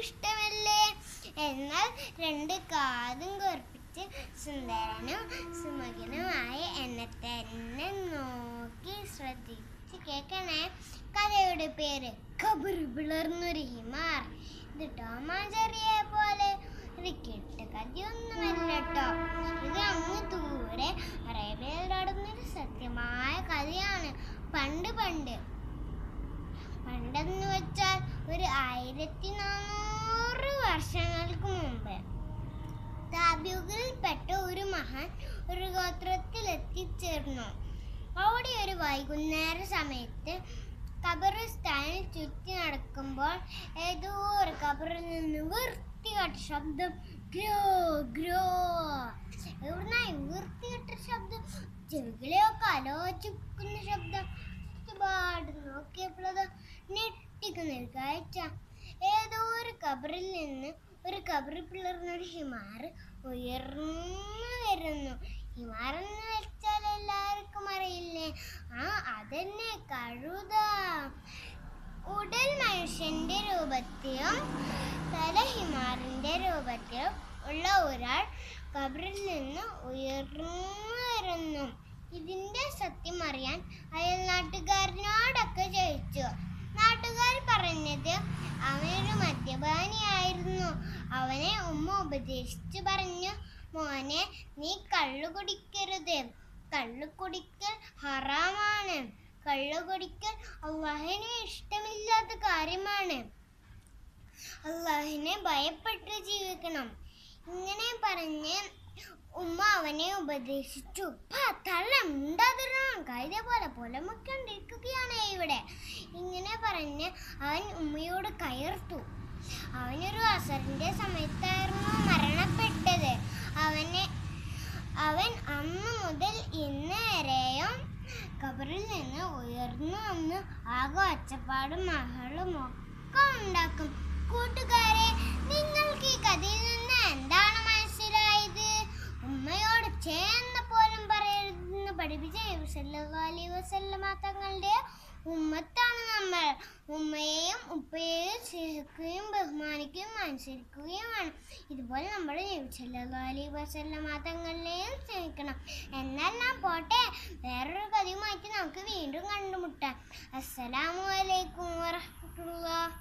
ഇഷ്ടമല്ലേ? എന്നാൽ രണ്ട് കാതും കുറിപ്പിച്ച് സുന്ദരനും സുമുഖനുമായ എന്നെ തന്നെ നോക്കി ശ്രദ്ധിച്ച് കേൾക്കണേ. കഥയുടെ പേര് കബർ പിളർന്നൊരു ഹിമാർ. ഇത് ടോം ആൻഡ് ജെറിയെ പോലെ ഒരു കെട്ടുകഥയൊന്നുമല്ല കേട്ടോ. ഇത് അങ്ങ് ദൂരെ അറേബ്യയിൽ നടന്നൊരു സത്യമായ കഥയാണ്. പണ്ടെന്ന് വെച്ചാൽ ഒരു 1400 വർഷങ്ങൾക്ക് മുമ്പ് താബികളിൽപ്പെട്ട ഒരു മഹാൻ ഒരു ഗോത്രത്തിൽ എത്തിച്ചേർന്നു. അവിടെ ഒരു വൈകുന്നേര സമയത്ത് ഖബറിസ്ഥാനിൽ ചുറ്റി നടക്കുമ്പോൾ ഏതോ ഒരു ഖബറിൽ നിന്ന് വൃത്തികെട്ട ശബ്ദം, ഗ്രോ ഗ്രോ. എവിടുന്നായി വൃത്തികെട്ട ശബ്ദം? ചെവികളെയൊക്കെ ആലോചിക്കുന്ന ശബ്ദം. ഒരുപാട് നോക്കിയപ്പോഴത് ഞെട്ടിക്കുന്നൊരു കാഴ്ച. ഏതോ ഒരു ഖബറിൽ നിന്ന് ഒരു ഖബറിൽ പിളർന്നൊരു ഹിമാർ ഉയർന്നു വരുന്നു. ഹിമാർ എന്ന് വെച്ചാൽ എല്ലാവർക്കും അറിയില്ലേ? അതന്നെ, കഴുത. ഉടൽ മനുഷ്യന്റെ രൂപത്തിലും തല ഹിമാറിന്റെ രൂപത്തിലും ഉള്ള ഒരാൾ ഖബറിൽ നിന്ന് ഉയർന്നു വരുന്നു. ഇതിന്റെ സത്യം അറിയാൻ അയൽ നാട്ടുകാരനോടൊക്കെ ചോദിച്ചു. നാട്ടുകാർ പറഞ്ഞത് അവനൊരു മദ്യപാനിയായിരുന്നു. അവനെ ഉമ്മ ഉപദേശിച്ചു പറഞ്ഞു, മോനെ, നീ കള്ളു കുടിക്കരുത്. കള്ളു കുടിക്കൽ ഹറാമാണ്. കള്ളു കുടിക്കൽ അല്ലാഹുവിന് ഇഷ്ടമില്ലാത്ത കാര്യമാണ്. അല്ലാഹുവിനെ ഭയപ്പെട്ട് ജീവിക്കണം. ഇങ്ങനെ പറഞ്ഞ് ഉമ്മ അവനെ ഉപദേശിച്ചു. കൈതേ പോലെ പൊലമുക്കൊണ്ടിരിക്കുകയാണ് ഇവിടെ. ഇങ്ങനെ പറഞ്ഞ് അവൻ ഉമ്മയോട് കയർത്തു. അവനൊരു അസറിന്റെ സമയത്തായിരുന്നു മരണപ്പെട്ടത്. അവൻ അന്ന് മുതൽ ഇന്ന് വരെയും ഖബറിൽ നിന്ന് ഉയർന്നു വന്ന് ആകെ ഒച്ചപ്പാടും മഹളും ഒക്കെ ഉണ്ടാക്കും. കൂട്ടുകാരെ, നിങ്ങൾക്ക് ഈ കഥയിൽ നിന്ന് എന്താണ് മനസ്സിലായത്? ഉമ്മയോട് ചേർന്ന പോലും പറയരുതെന്ന് പഠിപ്പിച്ച നബി സല്ലല്ലാഹു അലൈഹി വസല്ലമ തങ്ങളുടെ ഉമ്മത്താണ് നമ്മൾ. ഉമ്മയെയും ഉപ്പയെയും സ്നേഹിക്കുകയും ബഹുമാനിക്കുകയും അനുസരിക്കുകയും വേണം. ഇതുപോലെ നമ്മൾ നബി സല്ലല്ലാഹു അലൈഹി വസല്ലമ തങ്ങളെയും സ്നേഹിക്കണം. എന്നാൽ ഞാൻ പോട്ടെ, വേറൊരു കഥയുമായിട്ട് നമുക്ക് വീണ്ടും കണ്ടുമുട്ടാം. അസ്സലാമു അലൈക്കും വറഹ്മത്തുള്ളാഹി.